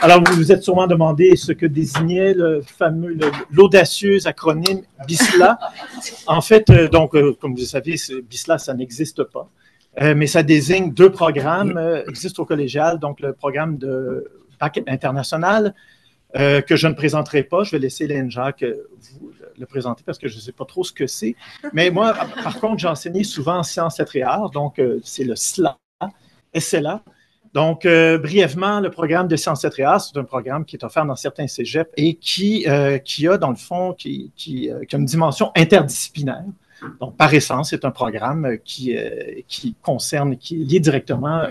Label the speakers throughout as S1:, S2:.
S1: Alors, vous vous êtes sûrement demandé ce que désignait le fameux, l'audacieux acronyme BISLA. En fait, comme vous le savez, BISLA, ça n'existe pas. Mais ça désigne deux programmes existent au collégial, donc le programme de bac international que je ne présenterai pas. Je vais laisser Hélène Jacques vous le présenter parce que je ne sais pas trop ce que c'est. Mais moi, par contre, j'ai enseigné souvent en sciences, lettres et arts, donc c'est le SLA, SLA. Donc, brièvement, le programme de sciences, lettres et arts, c'est un programme qui est offert dans certains cégeps et qui a, dans le fond, qui a une dimension interdisciplinaire. Donc, par essence, c'est un programme qui concerne, qui est lié directement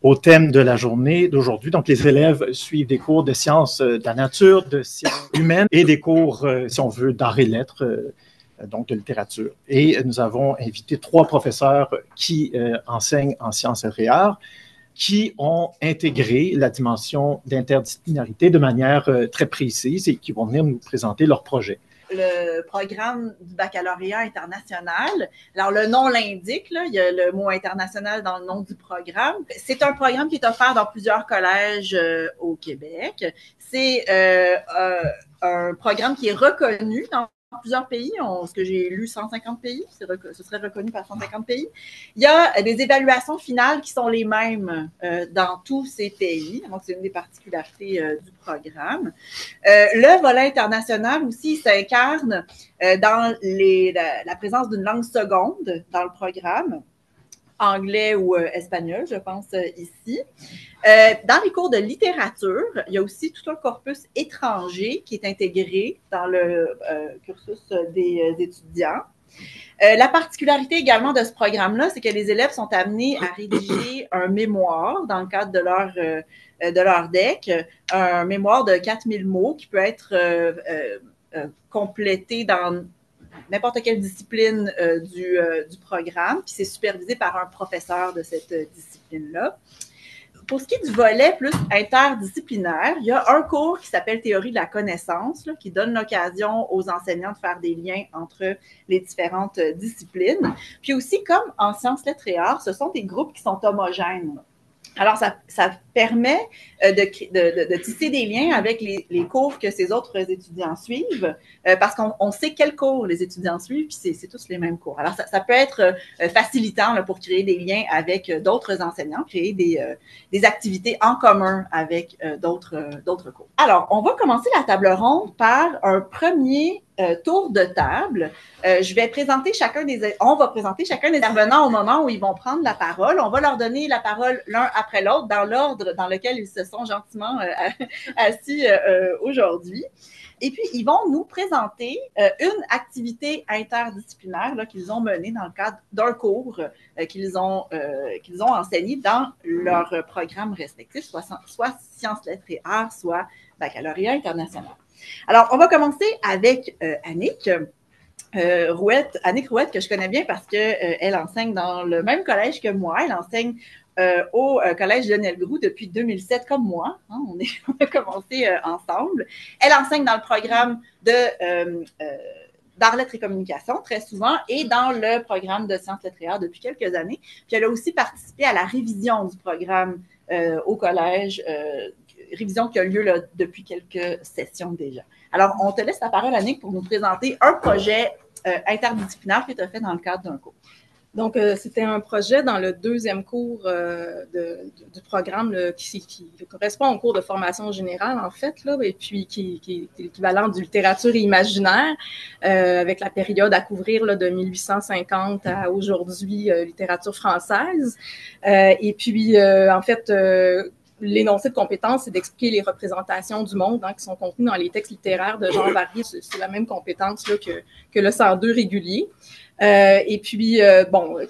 S1: au thème de la journée d'aujourd'hui. Donc, les élèves suivent des cours de sciences de la nature, de sciences humaines et des cours, si on veut, d'arts et lettres, donc de littérature. Et nous avons invité 3 professeurs qui enseignent en sciences et arts, qui ont intégré la dimension d'interdisciplinarité de manière très précise et qui vont venir nous présenter leur projet.
S2: Le programme du baccalauréat international. Alors, le nom l'indique, là, il y a le mot international dans le nom du programme. C'est un programme qui est offert dans plusieurs collèges au Québec. C'est un programme qui est reconnu dans plusieurs pays, ce que j'ai lu, 150 pays, ce serait reconnu par 150 pays. Il y a des évaluations finales qui sont les mêmes dans tous ces pays, donc c'est une des particularités du programme. Le volet international aussi s'incarne dans la présence d'une langue seconde dans le programme, anglais ou espagnol, je pense, ici. Dans les cours de littérature, il y a aussi tout un corpus étranger qui est intégré dans le cursus des étudiants. La particularité également de ce programme-là, c'est que les élèves sont amenés à rédiger un mémoire dans le cadre de leur DEC, un mémoire de 4000 mots qui peut être complété dans n'importe quelle discipline du programme, puis c'est supervisé par un professeur de cette discipline-là. Pour ce qui est du volet plus interdisciplinaire, il y a un cours qui s'appelle Théorie de la connaissance, là, qui donne l'occasion aux enseignants de faire des liens entre les différentes disciplines. Puis aussi, comme en sciences, lettres et arts, ce sont des groupes qui sont homogènes. Alors, ça permet de tisser des liens avec les cours que ces autres étudiants suivent, parce qu'on sait quels cours les étudiants suivent, puis c'est tous les mêmes cours. Alors, ça peut être facilitant là, pour créer des liens avec d'autres enseignants, créer des activités en commun avec d'autres cours. Alors, on va commencer la table ronde par un premier tour de table. On va présenter chacun des intervenants au moment où ils vont prendre la parole. On va leur donner la parole l'un après l'autre dans l'ordre dans lequel ils se sont gentiment assis aujourd'hui. Et puis, ils vont nous présenter une activité interdisciplinaire là, qu'ils ont menée dans le cadre d'un cours qu'ils ont enseigné dans leur programme respectif, soit sciences, lettres et arts, soit baccalauréat international. Alors, on va commencer avec Annick Rouette, que je connais bien parce qu'elle enseigne dans le même collège que moi. Elle enseigne au collège Lionel Groux depuis 2007, comme moi. Hein, on a commencé ensemble. Elle enseigne dans le programme d'art, lettres et communication, très souvent, et dans le programme de sciences, lettres et arts depuis quelques années. Puis elle a aussi participé à la révision du programme au collège, révision qui a lieu là, depuis quelques sessions déjà. Alors, on te laisse la parole, Annick, pour nous présenter un projet interdisciplinaire que tu as fait dans le cadre d'un cours.
S3: Donc, c'était un projet dans le deuxième cours du programme là, qui correspond au cours de formation générale, en fait, là, et puis qui est l'équivalent du littérature et imaginaire, avec la période à couvrir là, de 1850 à aujourd'hui, littérature française. Et puis, en fait, l'énoncé de compétences, c'est d'expliquer les représentations du monde qui sont contenues dans les textes littéraires de genre variés. C'est la même compétence là, que le 102 régulier. Et puis,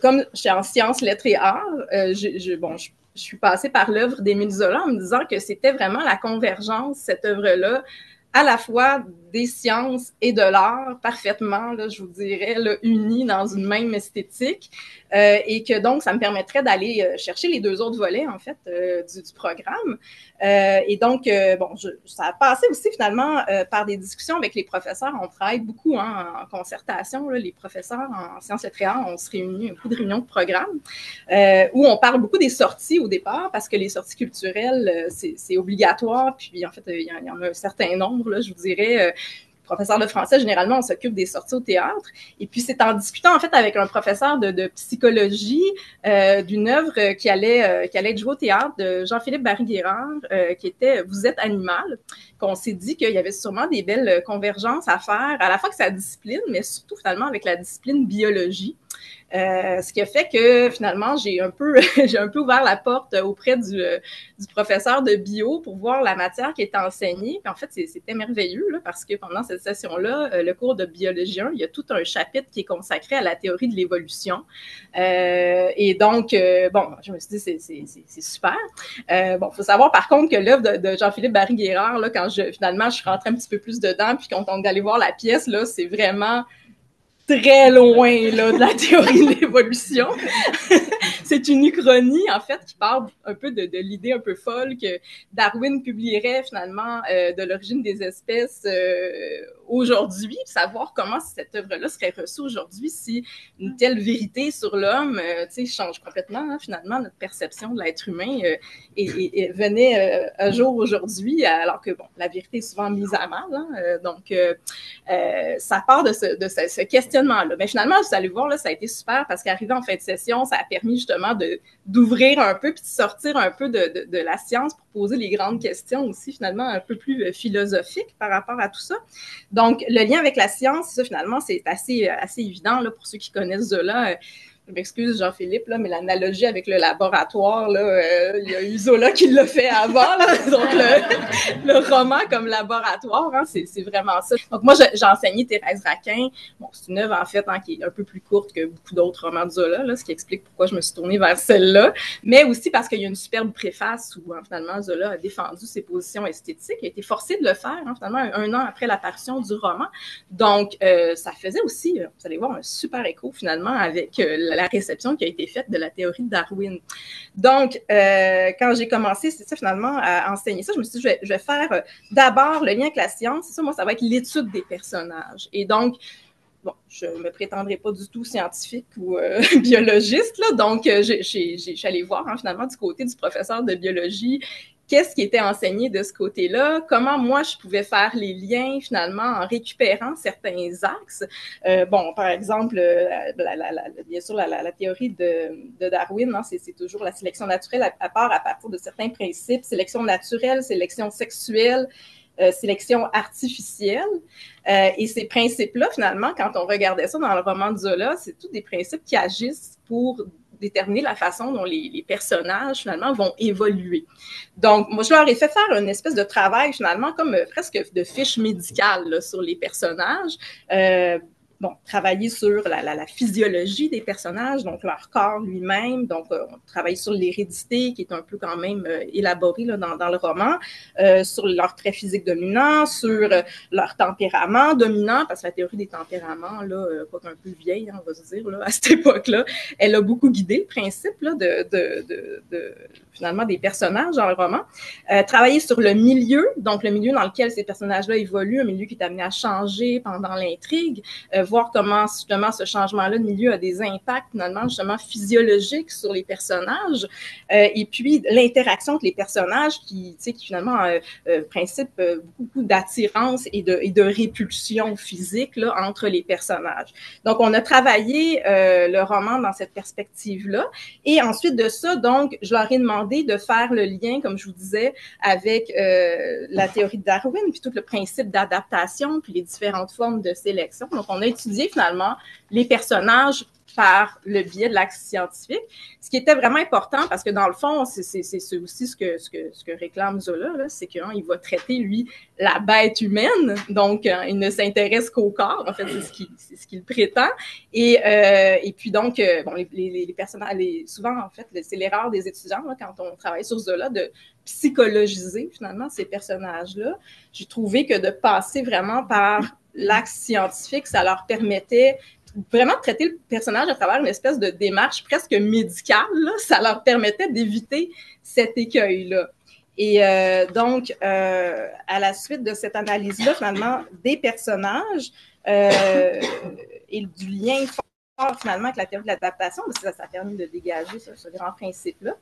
S3: comme je suis en sciences, lettres et arts, je suis passée par l'œuvre d'Émile Zola en me disant que c'était vraiment la convergence, cette œuvre-là, à la fois des sciences et de l'art parfaitement, là, je vous dirais, là, unis dans une même esthétique, et que donc ça me permettrait d'aller chercher les deux autres volets en fait du programme. Et donc bon, ça a passé aussi finalement par des discussions avec les professeurs. On travaille beaucoup en concertation. Là, les professeurs en sciences lettres et arts, on se réunit beaucoup de réunions de programme où on parle beaucoup des sorties au départ parce que les sorties culturelles c'est obligatoire. Puis en fait il y en a un certain nombre là, je vous dirais. Professeur de français, généralement, on s'occupe des sorties au théâtre. Et puis, c'est en discutant, en fait, avec un professeur de psychologie d'une œuvre qui allait être jouée au théâtre de Jean-Philippe Barry-Guérard, qui était « Vous êtes animal », qu'on s'est dit qu'il y avait sûrement des belles convergences à faire, à la fois avec sa discipline, mais surtout, finalement, avec la discipline biologie. Ce qui a fait que finalement j'ai un peu ouvert la porte auprès du professeur de bio pour voir la matière qui était enseignée. Puis en fait c'était merveilleux là, parce que pendant cette session-là, le cours de biologie 1, il y a tout un chapitre qui est consacré à la théorie de l'évolution. Et donc bon, je me suis dit c'est super. Bon, faut savoir par contre que l'œuvre de Jean-Philippe Barry-Guérard là, quand finalement je suis rentrée un petit peu plus dedans, puis quand on est allé voir la pièce là, c'est vraiment très loin là, de la théorie de l'évolution. C'est une uchronie, en fait, qui part un peu de l'idée un peu folle que Darwin publierait finalement de l'origine des espèces aujourd'hui, savoir comment cette œuvre-là serait reçue aujourd'hui si une telle vérité sur l'homme change complètement, hein, finalement, notre perception de l'être humain et venait un jour aujourd'hui, alors que bon, la vérité est souvent mise à mal. Hein, donc, ça part de ce questionnement-là. Mais finalement, vous allez voir, là, ça a été super parce qu'arrivé en fin de session, ça a permis justement d'ouvrir un peu puis de sortir un peu de la science pour poser les grandes questions aussi, finalement, un peu plus philosophiques par rapport à tout ça. Donc, le lien avec la science, ça, finalement, c'est assez évident là, pour ceux qui connaissent Zola. Je m'excuse, Jean-Philippe, là, mais l'analogie avec le laboratoire, là, il y a eu Zola qui l'a fait avant, là, donc le roman comme laboratoire, hein, c'est vraiment ça. Donc moi, j'ai enseigné Thérèse Raquin. Bon, c'est une œuvre en fait hein, qui est un peu plus courte que beaucoup d'autres romans de Zola, là, ce qui explique pourquoi je me suis tournée vers celle-là, mais aussi parce qu'il y a une superbe préface où hein, finalement Zola a défendu ses positions esthétiques, il a été forcé de le faire hein, finalement un an après l'apparition du roman. Donc ça faisait aussi, vous allez voir, un super écho finalement avec la réception qui a été faite de la théorie de Darwin. Donc, quand j'ai commencé, c'est ça finalement, à enseigner ça, je me suis dit, je vais faire d'abord le lien avec la science. C'est ça, moi, ça va être l'étude des personnages. Et donc, bon, je ne me prétendrai pas du tout scientifique ou biologiste, là, donc je suis allée voir hein, finalement du côté du professeur de biologie qu'est-ce qui était enseigné de ce côté-là, comment moi je pouvais faire les liens finalement en récupérant certains axes. Bon, par exemple, bien sûr, la théorie de Darwin, hein, c'est toujours la sélection naturelle à partir de certains principes, sélection naturelle, sélection sexuelle, sélection artificielle. Et ces principes-là, finalement, quand on regardait ça dans le roman de Zola, c'est tous des principes qui agissent pour déterminer la façon dont les personnages, finalement, vont évoluer. Donc, moi, je leur ai fait faire une espèce de travail, finalement, comme presque de fiche médicale là, sur les personnages. Bon, travailler sur la physiologie des personnages, donc leur corps lui-même, donc on travaille sur l'hérédité qui est un peu quand même élaborée là, dans le roman, sur leurs traits physiques dominants, sur leur tempérament dominant, parce que la théorie des tempéraments, là, quoique un peu vieille, hein, on va se dire, là, à cette époque-là, elle a beaucoup guidé le principe là, finalement des personnages dans le roman. Travailler sur le milieu, donc le milieu dans lequel ces personnages-là évoluent, un milieu qui est amené à changer pendant l'intrigue, voir comment justement ce changement-là de milieu a des impacts finalement justement physiologiques sur les personnages et puis l'interaction entre les personnages qui finalement principe beaucoup d'attirance et de répulsion physique là, entre les personnages. Donc on a travaillé le roman dans cette perspective-là et ensuite de ça, donc je leur ai demandé de faire le lien, comme je vous disais, avec la théorie de Darwin puis tout le principe d'adaptation puis les différentes formes de sélection. Donc on a étudié finalement les personnages par le biais de l'axe scientifique, ce qui était vraiment important parce que dans le fond, c'est aussi ce que réclame Zola, c'est qu'il va traiter, lui, la bête humaine, donc il ne s'intéresse qu'au corps, en fait, c'est ce qu'il prétend, et puis donc, bon, les personnages, souvent, en fait, c'est l'erreur des étudiants, là, quand on travaille sur Zola, de psychologiser, finalement, ces personnages-là. J'ai trouvé que de passer vraiment par l'axe scientifique, ça leur permettait vraiment de traiter le personnage à travers une espèce de démarche presque médicale, là, ça leur permettait d'éviter cet écueil-là. Et donc, à la suite de cette analyse-là, finalement, des personnages et du lien fort, finalement, avec la théorie de l'adaptation, parce que ça a permis de dégager ce grand principe-là,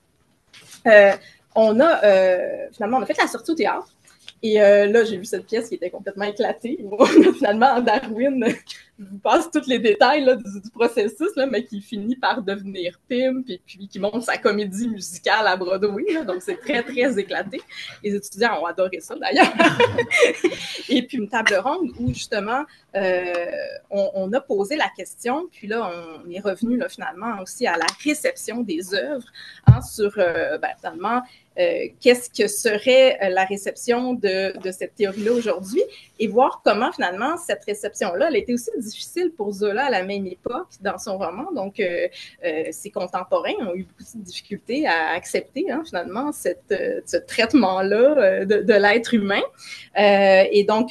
S3: finalement, on a fait la sortie au théâtre. Et là, j'ai vu cette pièce qui était complètement éclatée. Finalement, Darwin vous passe tous les détails là, du processus, là, mais qui finit par devenir pimp et puis qui monte sa comédie musicale à Broadway. Là, donc, c'est très, très éclaté. Les étudiants ont adoré ça, d'ailleurs. Et puis, une table ronde où, justement, on a posé la question. Puis là, on est revenu, là, finalement, aussi à la réception des œuvres sur, finalement, qu'est-ce que serait la réception de cette théorie-là aujourd'hui et voir comment, finalement, cette réception-là, elle était aussi difficile pour Zola à la même époque dans son roman. Donc, ses contemporains ont eu beaucoup de difficultés à accepter, finalement, ce traitement-là de l'être humain. Et donc,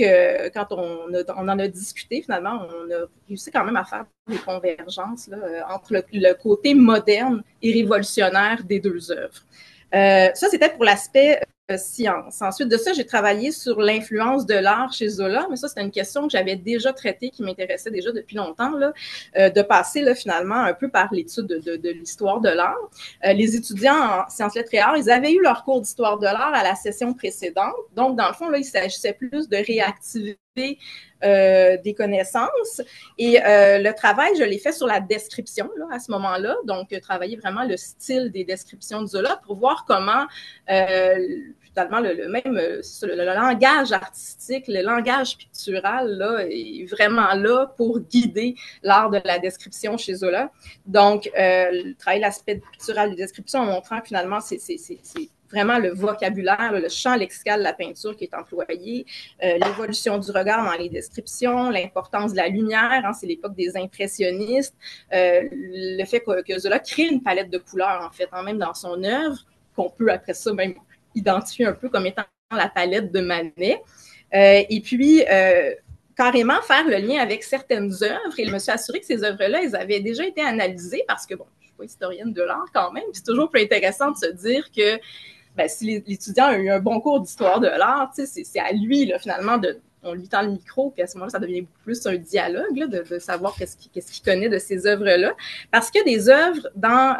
S3: quand on en a discuté, finalement, on a réussi quand même à faire des convergences là, entre le côté moderne et révolutionnaire des deux œuvres. Ça, c'était pour l'aspect science. Ensuite de ça, j'ai travaillé sur l'influence de l'art chez Zola, mais ça, c'était une question que j'avais déjà traitée, qui m'intéressait déjà depuis longtemps, là, de passer là, finalement un peu par l'étude de l'histoire de l'art. Les étudiants en sciences, lettres et arts, ils avaient eu leur cours d'histoire de l'art à la session précédente. Donc, dans le fond, là, il s'agissait plus de réactiver des connaissances. Et le travail, je l'ai fait sur la description là, à ce moment-là. Donc, travailler vraiment le style des descriptions de Zola pour voir comment finalement le langage artistique, le langage pictural là, est vraiment là pour guider l'art de la description chez Zola. Donc, travailler l'aspect pictural de description en montrant que finalement, c'est vraiment le vocabulaire, le champ lexical de la peinture qui est employé, l'évolution du regard dans les descriptions, l'importance de la lumière, c'est l'époque des impressionnistes, le fait que Zola crée une palette de couleurs, en fait, même dans son œuvre, qu'on peut après ça même identifier un peu comme étant la palette de Manet. Et puis, carrément faire le lien avec certaines œuvres, et je me suis assurée que ces œuvres-là, elles avaient déjà été analysées parce que, bon, je ne suis pas historienne de l'art quand même, c'est toujours plus intéressant de se dire que si l'étudiant a eu un bon cours d'histoire de l'art, c'est à lui, là, finalement, on lui tend le micro, puis à ce moment-là, ça devient beaucoup plus un dialogue, là, de savoir qu'est-ce qu'il connaît de ces œuvres-là. Parce que des œuvres dans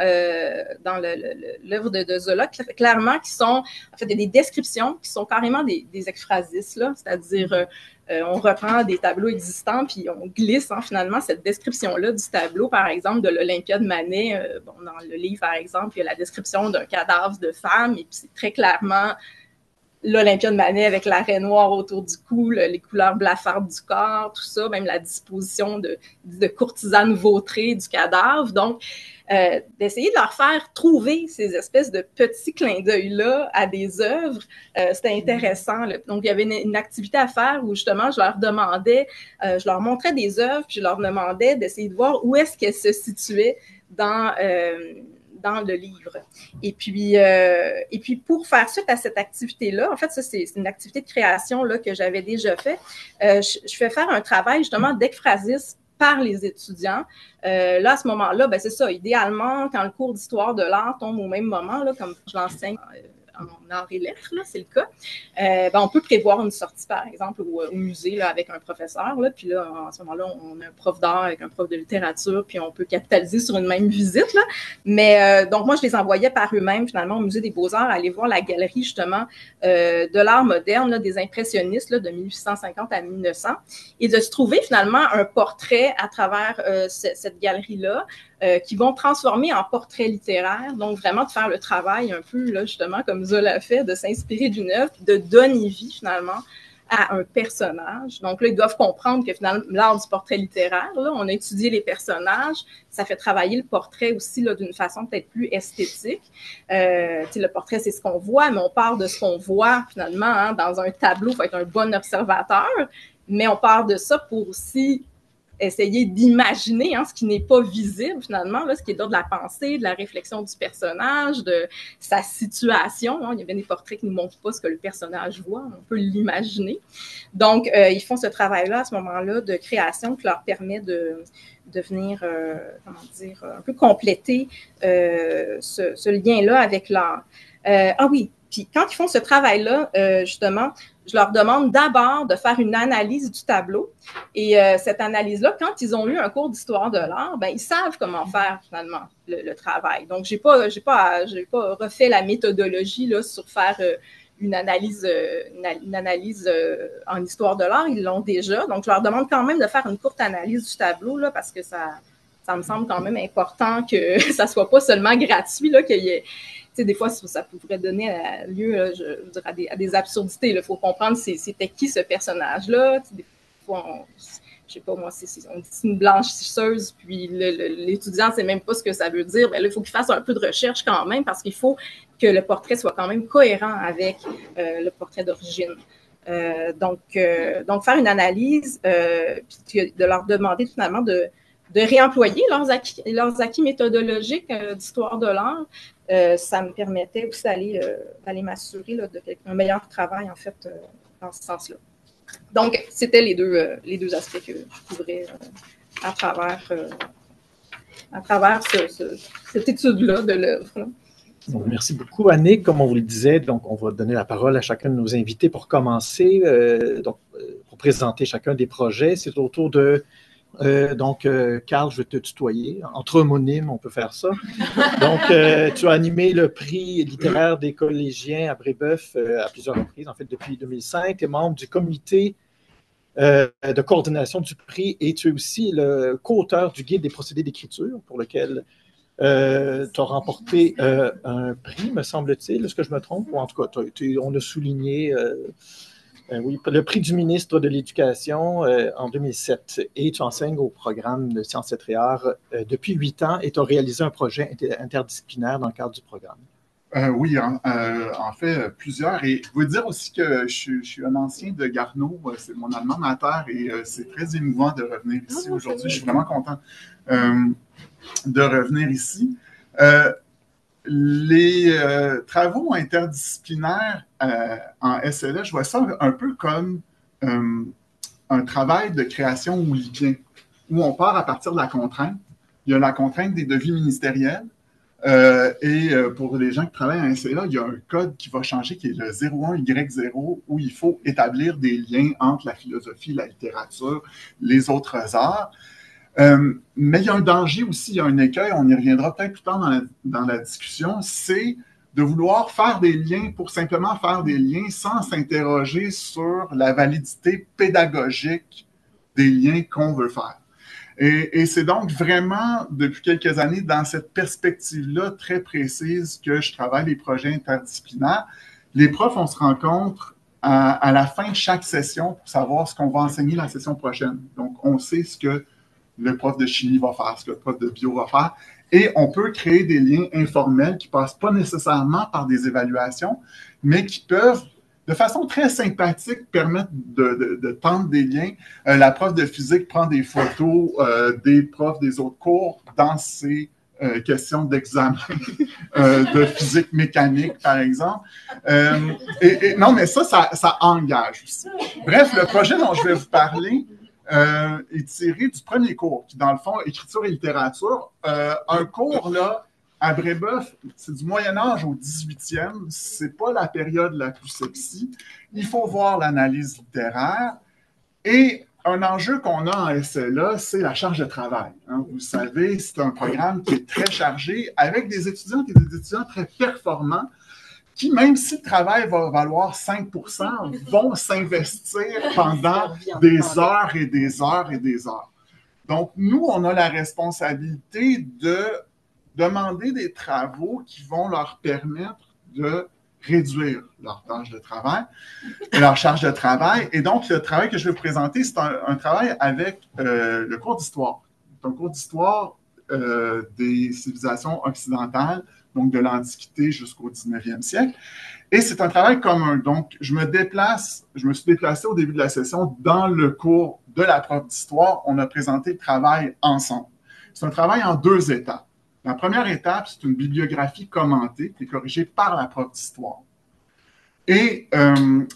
S3: l'œuvre de Zola, clairement, qui sont, en fait, des descriptions qui sont carrément des ekphrasis, là, c'est-à-dire on reprend des tableaux existants, puis on glisse finalement cette description-là du tableau, par exemple, de l'Olympia de Manet. Dans le livre, par exemple, il y a la description d'un cadavre de femme, et puis c'est très clairement l'Olympia de Manet avec la raie noire autour du cou, les couleurs blafardes du corps, tout ça, même la disposition de courtisane vautrée du cadavre. Donc, d'essayer de leur faire trouver ces espèces de petits clins d'œil-là à des œuvres, c'était intéressant. Là. Donc, il y avait une activité à faire où, justement, je leur demandais, je leur montrais des œuvres, puis je leur demandais d'essayer de voir où est-ce qu'elles se situaient dans le livre. Et puis, pour faire suite à cette activité-là, en fait, ça, c'est une activité de création là, que j'avais déjà fait. Je fais faire un travail, justement, d'ekphrasis par les étudiants. Là, à ce moment-là, c'est ça. Idéalement, quand le cours d'histoire de l'art tombe au même moment, là, comme je l'enseigne en arts et lettres, là, c'est le cas, on peut prévoir une sortie, par exemple, au musée là, avec un professeur. Là, puis là, à ce moment-là, on a un prof d'art avec un prof de littérature, puis on peut capitaliser sur une même visite. Là. Mais donc, moi, je les envoyais par eux-mêmes, finalement, au Musée des Beaux-Arts, aller voir la galerie, justement, de l'art moderne, là, des impressionnistes là, de 1850 à 1900, et de se trouver, finalement, un portrait à travers cette galerie-là, qui vont transformer en portrait littéraire, donc vraiment de faire le travail un peu, là, justement, comme Zola fait, de s'inspirer d'une œuvre, de donner vie, finalement, à un personnage. Donc là, ils doivent comprendre que finalement, l'art du portrait littéraire, là, on a étudié les personnages, ça fait travailler le portrait aussi là, d'une façon peut-être plus esthétique. Le portrait, c'est ce qu'on voit, mais on part de ce qu'on voit finalement hein, dans un tableau, il faut être un bon observateur, mais on part de ça pour aussi essayer d'imaginer hein, ce qui n'est pas visible finalement, là, ce qui est de la pensée, de la réflexion du personnage, de sa situation. Hein. Il y a bien des portraits qui ne nous montrent pas ce que le personnage voit, on peut l'imaginer. Donc, ils font ce travail-là à ce moment-là de création qui leur permet de venir, un peu compléter ce lien-là avec l'art. Ah oui, puis quand ils font ce travail-là, justement, je leur demande d'abord de faire une analyse du tableau. Et cette analyse-là, quand ils ont eu un cours d'histoire de l'art, ben, ils savent comment faire finalement le travail. Donc, j'ai pas refait la méthodologie là, sur faire une analyse en histoire de l'art. Ils l'ont déjà. Donc, je leur demande quand même de faire une courte analyse du tableau là, parce que ça me semble quand même important que ça soit pas seulement gratuit, là, qu'il y ait des fois, ça pourrait donner lieu je dirais, à des absurdités. Il faut comprendre c'était qui ce personnage-là. Des fois, je sais pas moi, on dit une blanchisseuse, puis l'étudiant ne sait même pas ce que ça veut dire. Bien, là, il faut qu'il fasse un peu de recherche quand même, parce qu'il faut que le portrait soit quand même cohérent avec le portrait d'origine. Donc, faire une analyse, puis de leur demander finalement de réemployer leurs acquis méthodologiques d'histoire de l'art, ça me permettait aussi d'aller m'assurer d'un meilleur travail, en fait, dans ce sens-là. Donc, c'était les deux aspects que je couvrais à travers cette étude-là de l'œuvre.
S1: Donc, merci beaucoup, Annick. Comme on vous le disait, donc, on va donner la parole à chacun de nos invités pour commencer, pour présenter chacun des projets. C'est au tour de Carl, je vais te tutoyer. Entre homonymes, on peut faire ça. Donc, tu as animé le prix littéraire des collégiens à Brébeuf à plusieurs reprises, en fait, depuis 2005. Tu es membre du comité de coordination du prix et tu es aussi le co-auteur du guide des procédés d'écriture pour lequel tu as remporté un prix, me semble-t-il. Est-ce que je me trompe? Ou en tout cas, on a souligné... oui, le prix du ministre de l'Éducation en 2007. Et tu enseignes au programme de sciences, lettres et arts depuis 8 ans et tu as réalisé un projet interdisciplinaire dans le cadre du programme.
S4: Oui, en fait, plusieurs. Et je veux dire aussi que je suis un ancien de Garneau, c'est mon alma mater et c'est très émouvant de revenir ici aujourd'hui. Je suis vraiment content de revenir ici. Les travaux interdisciplinaires en SLA, je vois ça un peu comme un travail de création oulipien, où on part à partir de la contrainte. Il y a la contrainte des devis ministériels, et pour les gens qui travaillent en SLA, il y a un code qui va changer, qui est le 01Y0, où il faut établir des liens entre la philosophie, la littérature, les autres arts. Mais il y a un danger aussi, il y a un écueil, on y reviendra peut-être plus tard dans la discussion, c'est de vouloir faire des liens pour simplement faire des liens sans s'interroger sur la validité pédagogique des liens qu'on veut faire. Et c'est donc vraiment, depuis quelques années, dans cette perspective-là très précise que je travaille les projets interdisciplinaires. Les profs, on se rencontre à la fin de chaque session pour savoir ce qu'on va enseigner la session prochaine. Donc, on sait ce que le prof de chimie va faire, ce que le prof de bio va faire. Et on peut créer des liens informels qui ne passent pas nécessairement par des évaluations, mais qui peuvent, de façon très sympathique, permettre de tendre des liens. La prof de physique prend des photos des profs des autres cours dans ces questions d'examen de physique mécanique, par exemple. Non, mais ça engage aussi. Bref, le projet dont je vais vous parler est tiré du premier cours, qui, dans le fond, écriture et littérature. Un cours, là, à Brébeuf, c'est du Moyen-Âge au 18e. C'est pas la période la plus sexy. Il faut voir l'analyse littéraire. Et un enjeu qu'on a en SLA, c'est la charge de travail. Hein. Vous savez, c'est un programme qui est très chargé, avec des étudiantes et des étudiants très performants, qui, même si le travail va valoir 5%, vont s'investir pendant des heures et des heures et des heures. Donc, nous, on a la responsabilité de demander des travaux qui vont leur permettre de réduire leur tâche de travail, leur charge de travail. Et donc, le travail que je vais vous présenter, c'est un travail avec le cours d'histoire. C'est un cours d'histoire des civilisations occidentales, donc de l'Antiquité jusqu'au 19e siècle. Et c'est un travail commun. Donc, je me suis déplacé au début de la session dans le cours de la prof d'histoire. On a présenté le travail ensemble. C'est un travail en 2 étapes. La première étape, c'est une bibliographie commentée qui est corrigée par la prof d'histoire. Et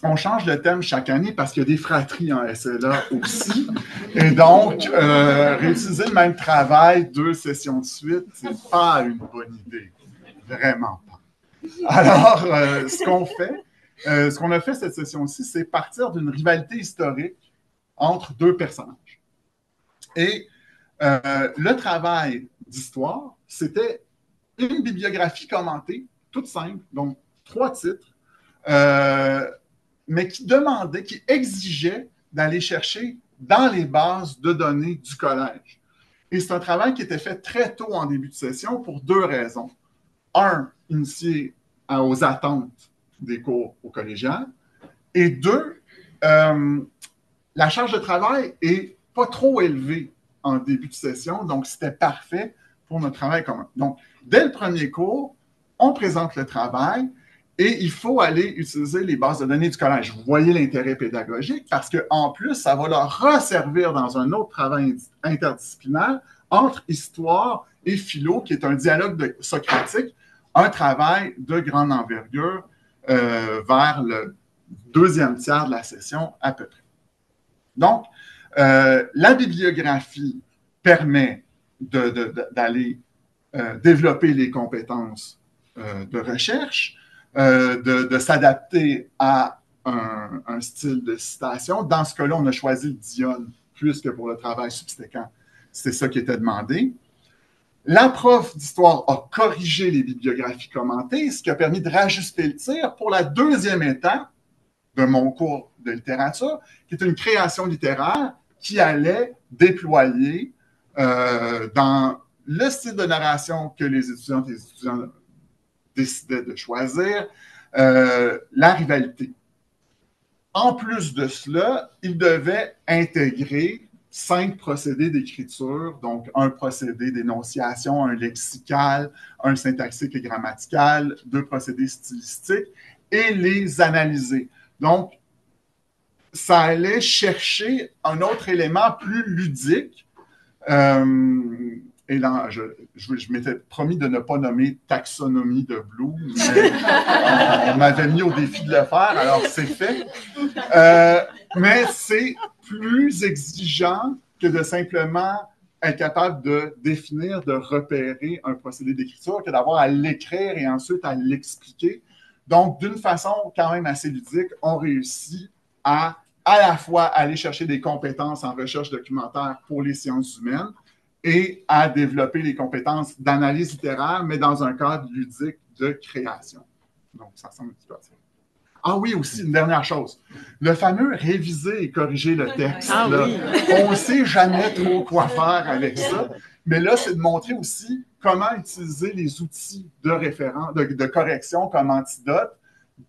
S4: on change le thème chaque année parce qu'il y a des fratries en SLA aussi. Et donc, réutiliser le même travail 2 sessions de suite, c'est pas une bonne idée. Vraiment pas. Alors, ce qu'on a fait cette session-ci, c'est partir d'une rivalité historique entre 2 personnages. Et le travail d'histoire, c'était une bibliographie commentée, toute simple, donc 3 titres, mais qui exigeait d'aller chercher dans les bases de données du collège. Et c'est un travail qui était fait très tôt en début de session pour 2 raisons. 1, initié aux attentes des cours au collégial. Et 2, la charge de travail n'est pas trop élevée en début de session, donc c'était parfait pour notre travail commun. Donc, dès le premier cours, on présente le travail et il faut aller utiliser les bases de données du collège. Vous voyez l'intérêt pédagogique parce qu'en plus, ça va leur resservir dans un autre travail interdisciplinaire entre histoire et philo, qui est un dialogue socratique, un travail de grande envergure vers le 2e tiers de la session à peu près. Donc, la bibliographie permet d'aller développer les compétences de recherche, de s'adapter à un style de citation. Dans ce cas-là, on a choisi le Dione plus que pour le travail subséquent. C'est ça qui était demandé. La prof d'histoire a corrigé les bibliographies commentées, ce qui a permis de rajuster le tir pour la 2e étape de mon cours de littérature, qui est une création littéraire qui allait déployer dans le style de narration que les étudiantes et les étudiants décidaient de choisir, la rivalité. En plus de cela, ils devaient intégrer 5 procédés d'écriture, donc un procédé d'énonciation, un lexical, un syntaxique et grammatical, 2 procédés stylistiques, et les analyser. Donc, ça allait chercher un autre élément plus ludique. Et là, je m'étais promis de ne pas nommer taxonomie de Bloom, mais on m'avait mis au défi de le faire, alors c'est fait. Mais c'est plus exigeant que de simplement être capable de définir, de repérer un procédé d'écriture, que d'avoir à l'écrire et ensuite à l'expliquer. Donc, d'une façon quand même assez ludique, on réussit à la fois aller chercher des compétences en recherche documentaire pour les sciences humaines et à développer les compétences d'analyse littéraire, mais dans un cadre ludique de création. Donc, ça ressemble un petit peu à ça. Ah oui, aussi, une dernière chose. Le fameux réviser et corriger le texte. Ah, là, oui. On ne sait jamais trop quoi faire avec ça, mais là, c'est de montrer aussi comment utiliser les outils de correction comme antidote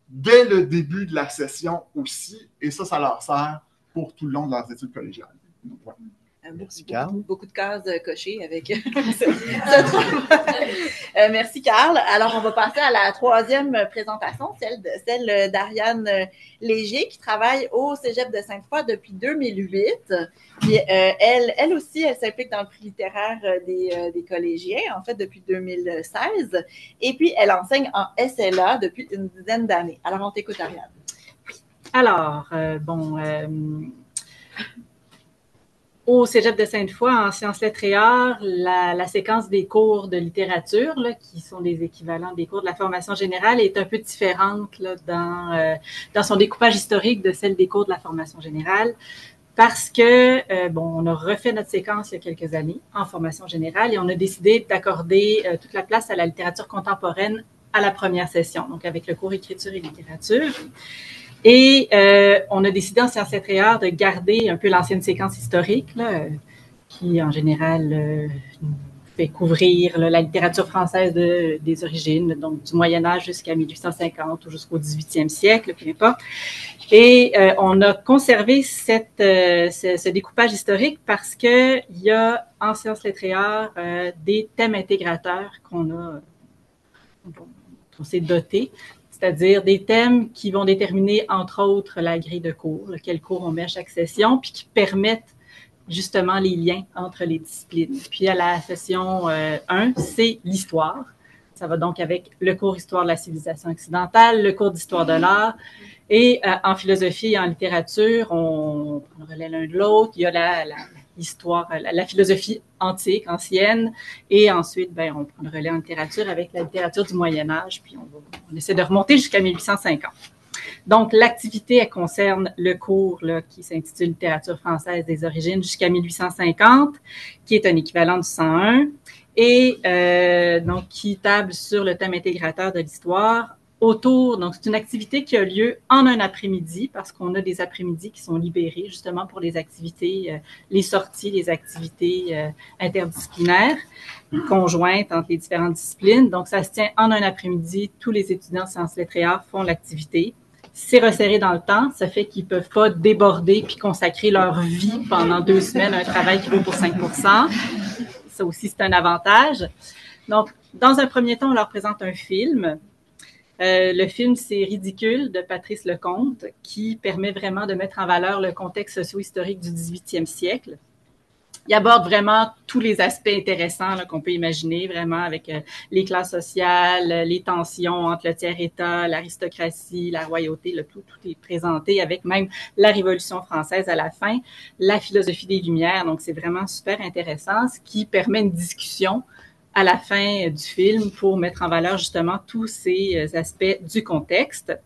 S4: dès le début de la session aussi, et ça leur sert pour tout le long de leurs études collégiales. Donc, voilà.
S2: Beaucoup de cases cochées avec ce travail. Merci, Carl. Alors, on va passer à la 3e présentation, celle d'Ariane Léger, qui travaille au Cégep de Sainte-Foy depuis 2008. Puis, elle aussi, elle s'implique dans le prix littéraire des collégiens, en fait, depuis 2016. Et puis, elle enseigne en SLA depuis une dizaine d'années. Alors, on t'écoute, Ariane.
S5: Oui. Alors, au Cégep de Sainte-Foy, en sciences lettres et arts, la séquence des cours de littérature, là, qui sont des équivalents des cours de la formation générale, est un peu différente là, dans son découpage historique de celle des cours de la formation générale, parce que, on a refait notre séquence il y a quelques années en formation générale et on a décidé d'accorder toute la place à la littérature contemporaine à la première session, donc avec le cours écriture et littérature. Et on a décidé en sciences lettres et arts de garder un peu l'ancienne séquence historique, là, qui en général fait couvrir la littérature française des origines, donc du Moyen Âge jusqu'à 1850 ou jusqu'au 18e siècle, peu importe. Et on a conservé ce découpage historique parce qu'il y a en sciences lettres et arts des thèmes intégrateurs qu'on s'est dotés, c'est-à-dire des thèmes qui vont déterminer, entre autres, la grille de cours, quel cours on met à chaque session, puis qui permettent justement les liens entre les disciplines. Puis à la session 1, c'est l'histoire. Ça va donc avec le cours Histoire de la civilisation occidentale, le cours d'Histoire de l'art. Et en philosophie et en littérature, on relaie l'un de l'autre. Il y a l'histoire, la philosophie antique, ancienne. Et ensuite, on prend le relais en littérature avec la littérature du Moyen Âge. Puis on essaie de remonter jusqu'à 1850. Donc, l'activité, elle concerne le cours qui s'intitule Littérature française des origines jusqu'à 1850, qui est un équivalent du 101, et donc qui table sur le thème intégrateur de l'histoire autour. Donc, c'est une activité qui a lieu en un après-midi, parce qu'on a des après-midi qui sont libérés justement pour les activités, les sorties, les activités interdisciplinaires, conjointes entre les différentes disciplines. Donc, ça se tient en un après-midi. Tous les étudiants en sciences lettres et arts font l'activité. C'est resserré dans le temps, ça fait qu'ils peuvent pas déborder puis consacrer leur vie pendant 2 semaines à un travail qui vaut pour 5%. Ça aussi, c'est un avantage. Donc, dans un premier temps, on leur présente un film. Le film, c'est Ridicule de Patrice Lecomte, qui permet vraiment de mettre en valeur le contexte socio-historique du 18e siècle. Il aborde vraiment tous les aspects intéressants qu'on peut imaginer, vraiment avec les classes sociales, les tensions entre le tiers-État, l'aristocratie, la royauté, tout est présenté avec même la Révolution française à la fin, la philosophie des Lumières. Donc, c'est vraiment super intéressant, ce qui permet une discussion à la fin du film pour mettre en valeur justement tous ces aspects du contexte.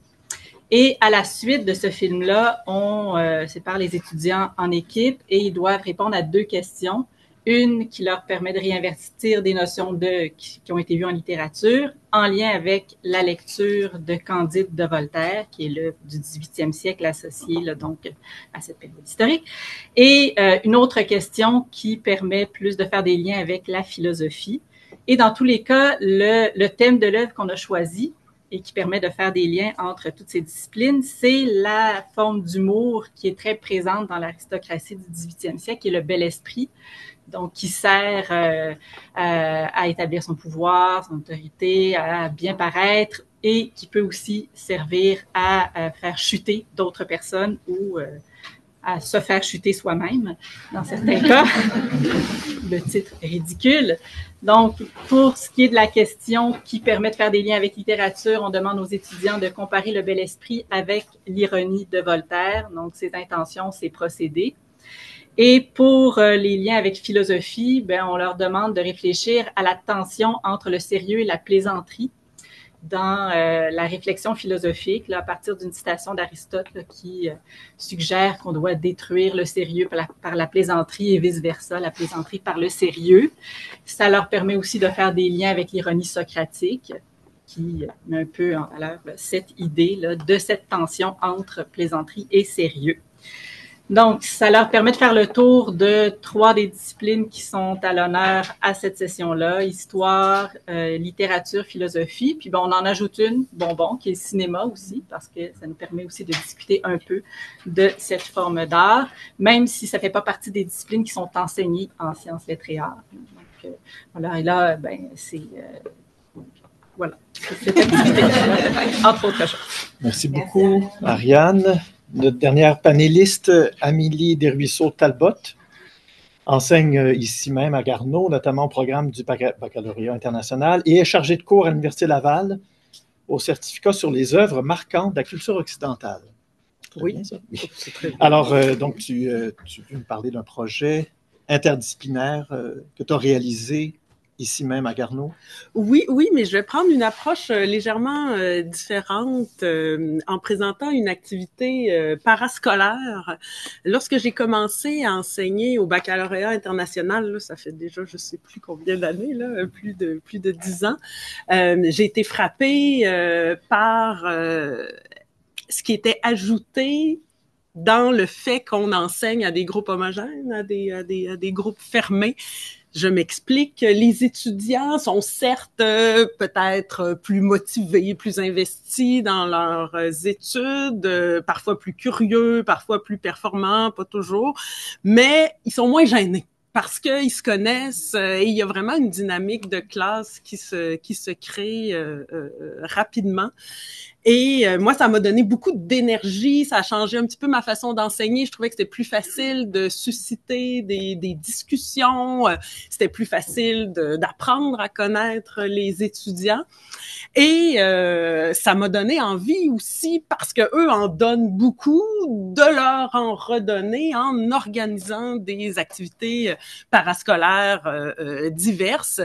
S5: Et à la suite de ce film-là, on sépare les étudiants en équipes et ils doivent répondre à 2 questions. Une qui leur permet de réinvestir des notions qui ont été vues en littérature en lien avec la lecture de Candide de Voltaire, qui est l'œuvre du 18e siècle associée donc à cette période historique. Et une autre question qui permet plus de faire des liens avec la philosophie. Et dans tous les cas, le thème de l'œuvre qu'on a choisi et qui permet de faire des liens entre toutes ces disciplines, c'est la forme d'humour qui est très présente dans l'aristocratie du 18e siècle, qui est le bel esprit, donc qui sert à établir son pouvoir, son autorité, à bien paraître, et qui peut aussi servir à faire chuter d'autres personnes ou à se faire chuter soi-même, dans certains cas. Le titre ridicule. Donc, pour ce qui est de la question qui permet de faire des liens avec littérature, on demande aux étudiants de comparer le bel esprit avec l'ironie de Voltaire, donc ses intentions, ses procédés. Et pour les liens avec philosophie, on leur demande de réfléchir à la tension entre le sérieux et la plaisanterie dans la réflexion philosophique, à partir d'une citation d'Aristote qui suggère qu'on doit détruire le sérieux par la plaisanterie et vice-versa, la plaisanterie par le sérieux. Ça leur permet aussi de faire des liens avec l'ironie socratique, qui met un peu en valeur cette idée de cette tension entre plaisanterie et sérieux. Donc, ça leur permet de faire le tour de 3 des disciplines qui sont à l'honneur à cette session-là, histoire, littérature, philosophie. Puis, on en ajoute une, bonbon, qui est le cinéma aussi, parce que ça nous permet aussi de discuter un peu de cette forme d'art, même si ça ne fait pas partie des disciplines qui sont enseignées en sciences, lettres et arts. Donc, voilà, et là, c'est... voilà, c'est cette activité, entre autres choses.
S1: Merci beaucoup, Ariane. Notre dernière panéliste, Amélie Desruisseaux-Talbot, enseigne ici même à Garneau, notamment au programme du baccalauréat international, et est chargée de cours à l'Université Laval au certificat sur les œuvres marquantes de la culture occidentale.
S6: Oui,
S1: bien, ça? Oui.
S6: C'est très bien.
S1: Alors, donc, tu veux me parler d'un projet interdisciplinaire que tu as réalisé ici même à Garneau?
S6: Oui, mais je vais prendre une approche légèrement différente en présentant une activité parascolaire. Lorsque j'ai commencé à enseigner au baccalauréat international, là, ça fait déjà je sais plus combien d'années, là, plus de 10 ans, j'ai été frappée par ce qui était ajouté dans le fait qu'on enseigne à des groupes homogènes, à des groupes fermés. Je m'explique, les étudiants sont certes peut-être plus motivés, plus investis dans leurs études, parfois plus curieux, parfois plus performants, pas toujours, mais ils sont moins gênés. Parce qu'ils se connaissent et il y a vraiment une dynamique de classe qui se crée rapidement. Et moi, ça m'a donné beaucoup d'énergie, ça a changé un petit peu ma façon d'enseigner. Je trouvais que c'était plus facile de susciter des discussions, c'était plus facile d'apprendre à connaître les étudiants. Et ça m'a donné envie aussi, parce que eux en donnent beaucoup, de leur en redonner en organisant des activités parascolaires diverses.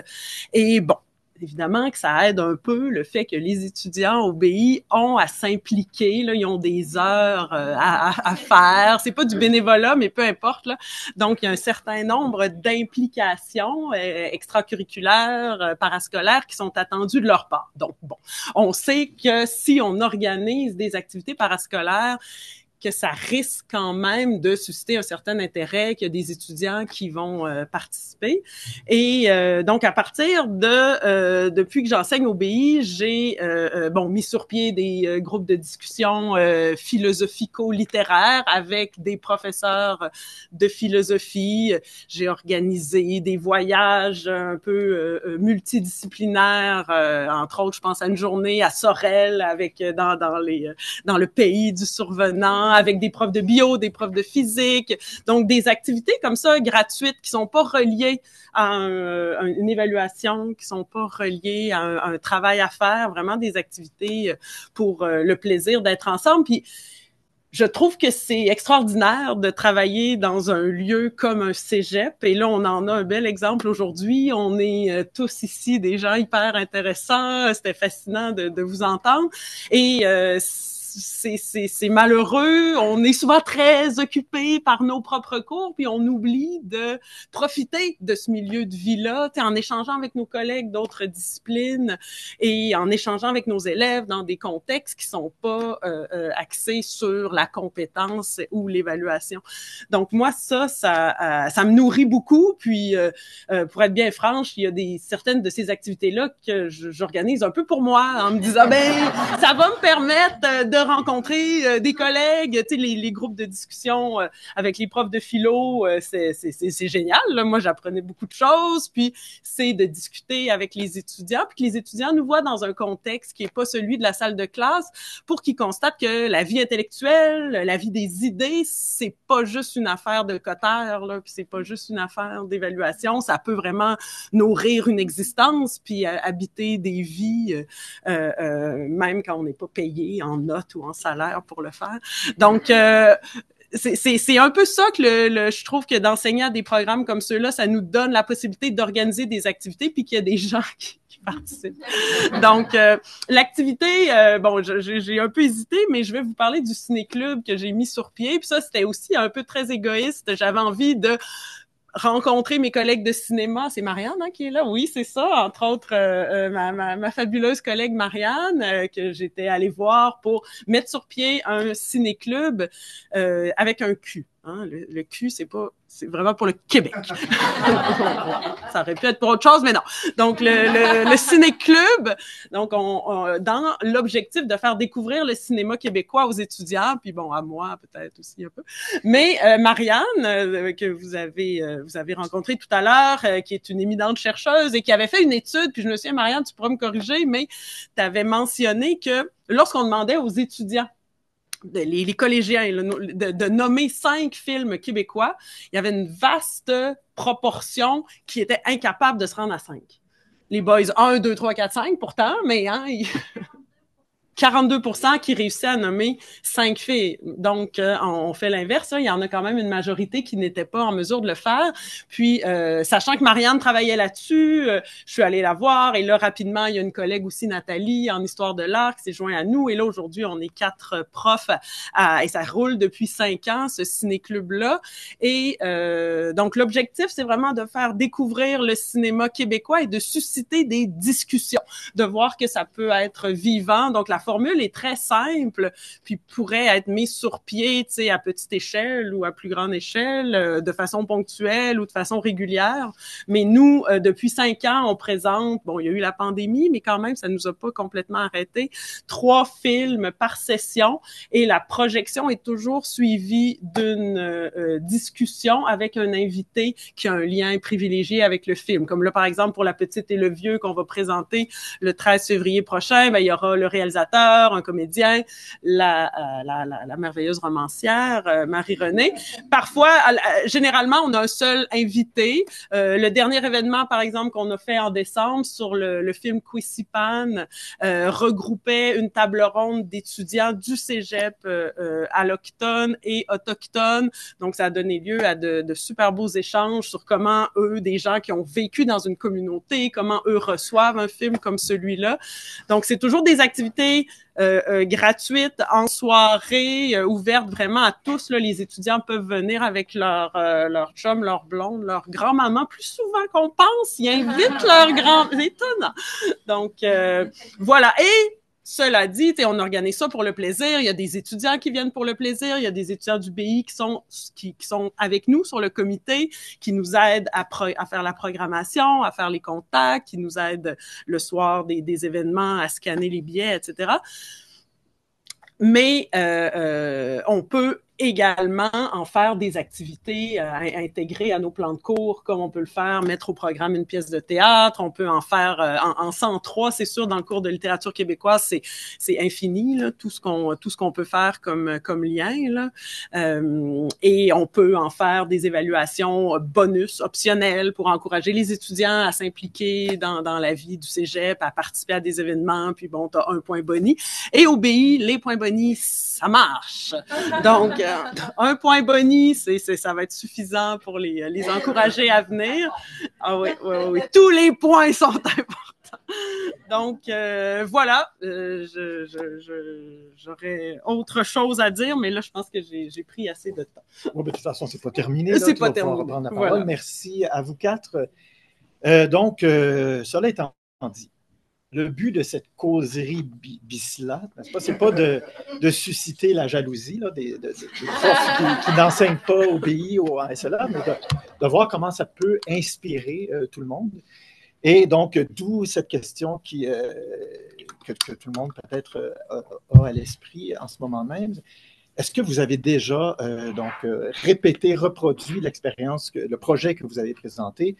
S6: Et bon, évidemment que ça aide un peu le fait que les étudiants au BI ont à s'impliquer, là, ils ont des heures à faire. C'est pas du bénévolat, mais peu importe, là. Donc, il y a un certain nombre d'implications extracurriculaires, parascolaires qui sont attendues de leur part. Donc, bon, on sait que si on organise des activités parascolaires, que ça risque quand même de susciter un certain intérêt, qu'il y a des étudiants qui vont participer. Et donc, à partir depuis que j'enseigne au BI, j'ai mis sur pied des groupes de discussion philosophico-littéraires avec des professeurs de philosophie. J'ai organisé des voyages un peu multidisciplinaires, entre autres, je pense à une journée à Sorel avec dans le pays du survenant, avec des profs de bio, des profs de physique, donc des activités comme ça gratuites qui sont pas reliées à une évaluation, qui sont pas reliées à un travail à faire, vraiment des activités pour le plaisir d'être ensemble. Puis je trouve que c'est extraordinaire de travailler dans un lieu comme un cégep. Et là, on en a un bel exemple aujourd'hui. On est tous ici des gens hyper intéressants. C'était fascinant de vous entendre. Et c'est malheureux. On est souvent très occupés par nos propres cours, puis on oublie de profiter de ce milieu de vie-là, en échangeant avec nos collègues d'autres disciplines et en échangeant avec nos élèves dans des contextes qui sont pas axés sur la compétence ou l'évaluation. Donc moi, ça me nourrit beaucoup. Puis pour être bien franche, il y a certaines de ces activités-là que j'organise un peu pour moi, en me disant ça va me permettre de rencontrer des collègues, tu sais, les groupes de discussion avec les profs de philo, c'est génial. Là. Moi, j'apprenais beaucoup de choses, puis c'est de discuter avec les étudiants, puis que les étudiants nous voient dans un contexte qui est pas celui de la salle de classe, pour qu'ils constatent que la vie intellectuelle, la vie des idées, c'est pas juste une affaire de cotère, là, puis c'est pas juste une affaire d'évaluation, ça peut vraiment nourrir une existence, puis habiter des vies, même quand on n'est pas payé en notes ou en salaire pour le faire. Donc, c'est un peu ça que je trouve que d'enseigner à des programmes comme ceux-là, ça nous donne la possibilité d'organiser des activités puis qu'il y a des gens qui participent. Donc, l'activité, j'ai un peu hésité, mais je vais vous parler du ciné-club que j'ai mis sur pied. Puis ça, c'était aussi un peu très égoïste. J'avais envie de rencontrer mes collègues de cinéma. C'est Marianne qui est là. Oui, c'est ça. Entre autres, ma fabuleuse collègue Marianne, que j'étais allée voir pour mettre sur pied un ciné-club avec un Q. Hein? Le Q, c'est vraiment pour le Québec. Ça aurait pu être pour autre chose, mais non. Donc, le ciné-club, donc dans l'objectif de faire découvrir le cinéma québécois aux étudiants, puis bon, à moi peut-être aussi un peu. Mais Marianne, que vous avez rencontrée tout à l'heure, qui est une éminente chercheuse et qui avait fait une étude, puis je me souviens, Marianne, tu pourras me corriger, mais tu avais mentionné que lorsqu'on demandait aux étudiants, les collégiens, de nommer 5 films québécois, il y avait une vaste proportion qui était incapable de se rendre à 5. Les boys 1, 2, 3, 4, 5 pourtant, mais 42% qui réussissaient à nommer 5 filles. Donc, on fait l'inverse. Il y en a quand même une majorité qui n'était pas en mesure de le faire. Puis, sachant que Marianne travaillait là-dessus, je suis allée la voir. Et là, rapidement, il y a une collègue aussi, Nathalie, en histoire de l'art, qui s'est jointe à nous. Et là, aujourd'hui, on est 4 profs et ça roule depuis 5 ans, ce ciné-club-là. Et donc, l'objectif, c'est vraiment de faire découvrir le cinéma québécois et de susciter des discussions, de voir que ça peut être vivant. Donc, la formule est très simple, puis pourrait être mise sur pied, tu sais, à petite échelle ou à plus grande échelle, de façon ponctuelle ou de façon régulière. Mais nous, depuis 5 ans, on présente, bon, il y a eu la pandémie, mais quand même, ça nous a pas complètement arrêté, 3 films par session, et la projection est toujours suivie d'une discussion avec un invité qui a un lien privilégié avec le film. Comme là, par exemple, pour La Petite et le Vieux qu'on va présenter le 13 février prochain, ben, il y aura le réalisateur, un comédien, la merveilleuse romancière, Marie-Renée. Parfois, généralement, on a un seul invité. Le dernier événement, par exemple, qu'on a fait en décembre sur le film Quisipan, regroupait une table ronde d'étudiants du cégep allochtones et autochtones. Donc, ça a donné lieu à de super beaux échanges sur comment eux, des gens qui ont vécu dans une communauté, comment eux reçoivent un film comme celui-là. Donc, c'est toujours des activités gratuites en soirée, ouvertes vraiment à tous. Là, les étudiants peuvent venir avec leur chum, leur blonde, leur grand-maman. Plus souvent qu'on pense, ils invitent leur grand... C'est étonnant. Donc, voilà. Et cela dit, on organise ça pour le plaisir. Il y a des étudiants qui viennent pour le plaisir. Il y a des étudiants du BI qui sont avec nous sur le comité, qui nous aident à faire la programmation, à faire les contacts, qui nous aident le soir des événements, à scanner les billets, etc. Mais on peut également en faire des activités intégrées à nos plans de cours, comme on peut le faire, mettre au programme une pièce de théâtre, on peut en faire en 103, c'est sûr, dans le cours de littérature québécoise, c'est infini, là, tout ce qu'on peut faire comme lien, là. Et on peut en faire des évaluations bonus, optionnelles, pour encourager les étudiants à s'impliquer dans la vie du cégep, à participer à des événements, puis bon, t'as un point boni. Et au BI, les points boni, ça marche. Donc, un point boni, ça va être suffisant pour les encourager à venir. Ah oui, oui. Tous les points sont importants. Donc, voilà, j'aurais autre chose à dire, mais là, je pense que j'ai pris assez de temps.
S1: Bon, de toute façon, c'est pas terminé. Là,
S6: c'est pas terminé.
S1: Reprendre la parole.
S6: Voilà.
S1: Merci à vous 4. Donc, cela étant dit, le but de cette causerie BISLA, c'est pas de susciter la jalousie là, des profs qui n'enseignent pas au BI ou à SLA, mais de voir comment ça peut inspirer tout le monde. Et donc, d'où cette question que tout le monde peut-être a à l'esprit en ce moment même. Est-ce que vous avez déjà répété, reproduit l'expérience, le projet que vous avez présenté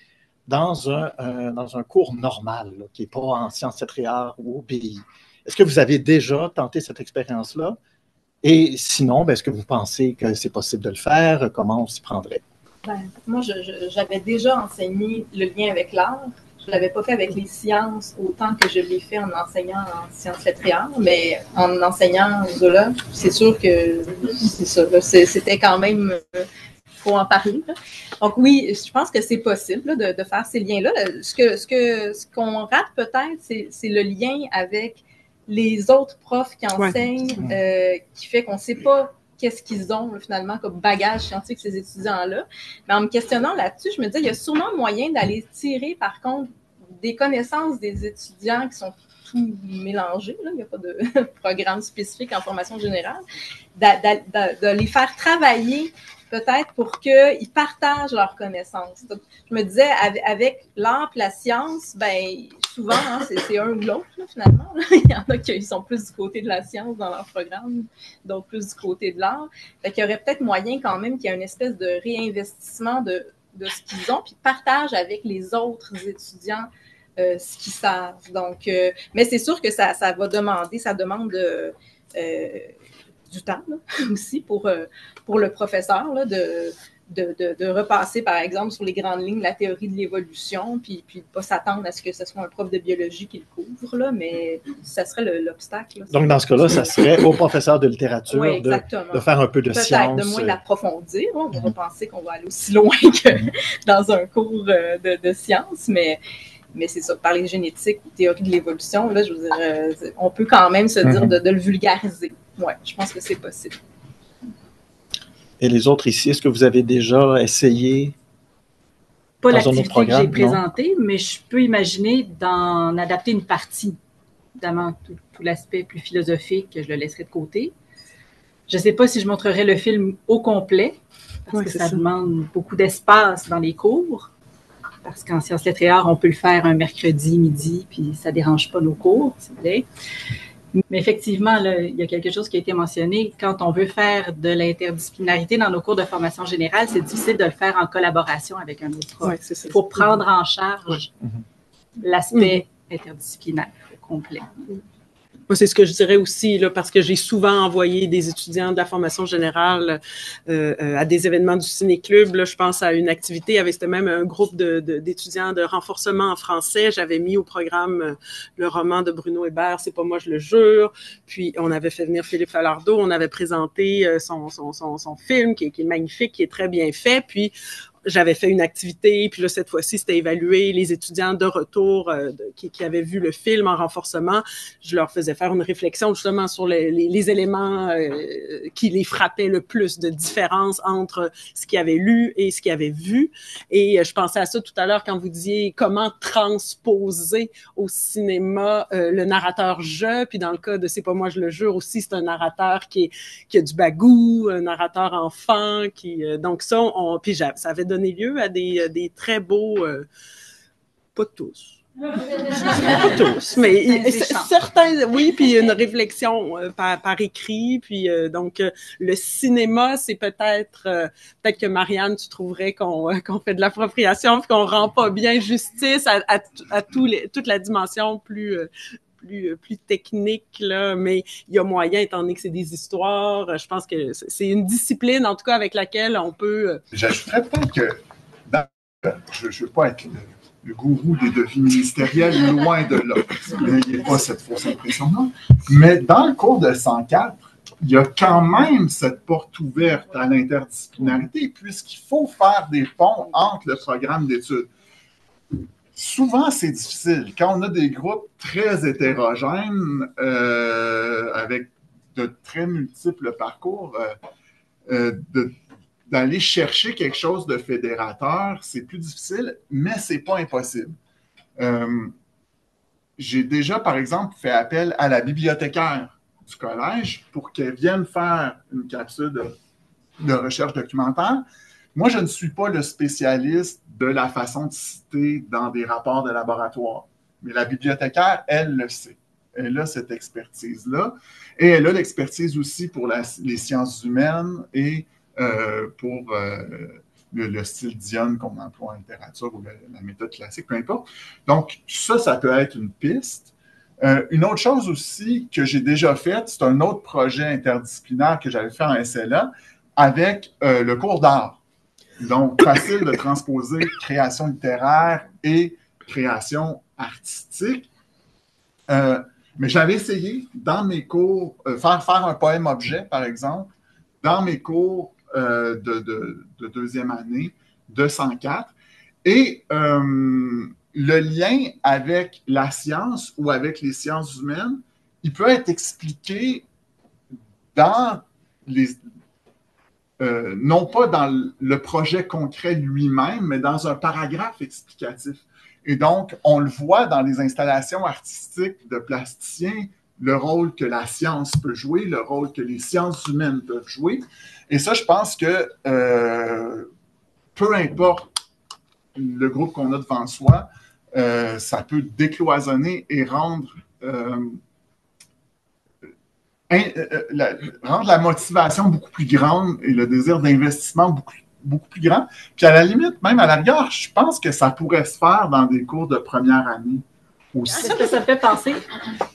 S1: dans un cours normal, là, qui n'est pas en sciences lettres et arts ou au BI? Est-ce que vous avez déjà tenté cette expérience-là? Et sinon, est-ce que vous pensez que c'est possible de le faire? Comment on s'y prendrait?
S3: Moi, j'avais déjà enseigné le lien avec l'art. Je ne l'avais pas fait avec les sciences autant que je l'ai fait en enseignant en sciences lettres et arts, mais en enseignant au Zola, c'est sûr que c'est ça. C'était quand même... faut en parler. Là. Donc oui, je pense que c'est possible là, de faire ces liens-là. Ce qu'on rate peut-être, c'est le lien avec les autres profs qui enseignent, qui fait qu'on ne sait pas qu'est-ce qu'ils ont là, finalement comme bagage scientifique, ces étudiants-là. Mais en me questionnant là-dessus, je me dis, il y a sûrement moyen d'aller tirer, par contre, des connaissances des étudiants qui sont tout mélangés, là. Il n'y a pas de programme spécifique en formation générale, de les faire travailler peut-être pour qu'ils partagent leurs connaissances. Donc, je me disais, avec l'art et la science, ben souvent, hein, c'est un ou l'autre, là, finalement. Il y en a qui sont plus du côté de la science dans leur programme, d'autres plus du côté de l'art. Fait qu'il y aurait peut-être moyen quand même qu'il y ait une espèce de réinvestissement de ce qu'ils ont, puis partage avec les autres étudiants ce qu'ils savent. Donc, mais c'est sûr que ça demande du temps là, aussi pour le professeur là, de repasser, par exemple, sur les grandes lignes la théorie de l'évolution, puis de ne pas s'attendre à ce que ce soit un prof de biologie qui le couvre, là, mais ça serait l'obstacle. Là. Donc,
S1: dans ce cas-là, ça serait au professeur de littérature de faire un peu de science.
S3: Peut-être de moins l'approfondir. On va penser qu'on va aller aussi loin que dans un cours de sciences, mais c'est ça, parler de génétique ou théorie de l'évolution, là, je veux dire, on peut quand même se dire de le vulgariser. Oui, je pense que c'est possible.
S1: Et les autres ici, est-ce que vous avez déjà essayé?
S5: Pas l'activité que j'ai présentée, mais je peux imaginer d'en adapter une partie. évidemment, tout l'aspect plus philosophique, je le laisserai de côté. Je ne sais pas si je montrerai le film au complet, parce que ça demande beaucoup d'espace dans les cours. Parce qu'en sciences, lettres et arts, on peut le faire un mercredi midi, puis ça ne dérange pas nos cours, s'il vous plaît. Mais effectivement, là, il y a quelque chose qui a été mentionné. Quand on veut faire de l'interdisciplinarité dans nos cours de formation générale, c'est difficile de le faire en collaboration avec un autre prof. Il faut prendre en charge l'aspect interdisciplinaire au complet.
S6: Moi, c'est ce que je dirais aussi, là, parce que j'ai souvent envoyé des étudiants de la formation générale à des événements du ciné-club. Là, je pense à une activité avec c'était même un groupe d'étudiants de renforcement en français. J'avais mis au programme le roman de Bruno Hébert, C'est pas moi, je le jure. Puis, on avait fait venir Philippe Falardeau. On avait présenté son film qui est magnifique, qui est très bien fait. Puis, j'avais fait une activité, puis là, cette fois-ci, c'était évaluer les étudiants de retour qui avaient vu le film en renforcement. Je leur faisais faire une réflexion justement sur les éléments qui les frappaient le plus de différence entre ce qu'ils avaient lu et ce qu'ils avaient vu. Et je pensais à ça tout à l'heure quand vous disiez comment transposer au cinéma le narrateur je, puis dans le cas de C'est pas moi, je le jure aussi, c'est un narrateur qui a du bagou, un narrateur enfant, donc ça, puis ça avait donné lieu à des très beaux, pas tous, pas tous, mais certains, oui, puis une réflexion par écrit, puis donc le cinéma, c'est peut-être que Marianne, tu trouverais qu'on fait de l'appropriation, puis qu'on rend pas bien justice à toute la dimension plus technique, là, mais il y a moyen, étant donné que c'est des histoires, je pense que c'est une discipline, en tout cas, avec laquelle on peut...
S4: J'ajouterais peut-être que, je ne veux pas être le gourou des devis ministériels, loin de là, il n'y a pas cette fausse impression-là, mais dans le cours de 104, il y a quand même cette porte ouverte à l'interdisciplinarité, puisqu'il faut faire des ponts entre le programme d'études. Souvent, c'est difficile. Quand on a des groupes très hétérogènes, avec de très multiples parcours, d'aller chercher quelque chose de fédérateur, c'est plus difficile, mais ce n'est pas impossible. J'ai déjà, par exemple, fait appel à la bibliothécaire du collège pour qu'elle vienne faire une capsule de recherche documentaire. Moi, je ne suis pas le spécialiste de la façon de citer dans des rapports de laboratoire, mais la bibliothécaire, elle le sait. Elle a cette expertise-là. Et elle a l'expertise aussi pour les sciences humaines et pour le style Dionne qu'on emploie en littérature ou la méthode classique, peu importe. Donc, ça peut être une piste. Une autre chose aussi que j'ai déjà faite, c'est un autre projet interdisciplinaire que j'avais fait en SLA avec le cours d'art. Donc, facile de transposer création littéraire et création artistique. Mais j'avais essayé, dans mes cours, faire un poème-objet, par exemple, dans mes cours de deuxième année de 104. Et le lien avec la science ou avec les sciences humaines, il peut être expliqué dans non pas dans le projet concret lui-même, mais dans un paragraphe explicatif. Et donc, on le voit dans les installations artistiques de plasticiens, le rôle que la science peut jouer, le rôle que les sciences humaines peuvent jouer. Et ça, je pense que peu importe le groupe qu'on a devant soi, ça peut décloisonner et rendre la motivation beaucoup plus grande et le désir d'investissement beaucoup plus grand. Puis à la limite, même à la rigueur, je pense que ça pourrait se faire dans des cours de première année aussi.
S5: Ça me fait penser,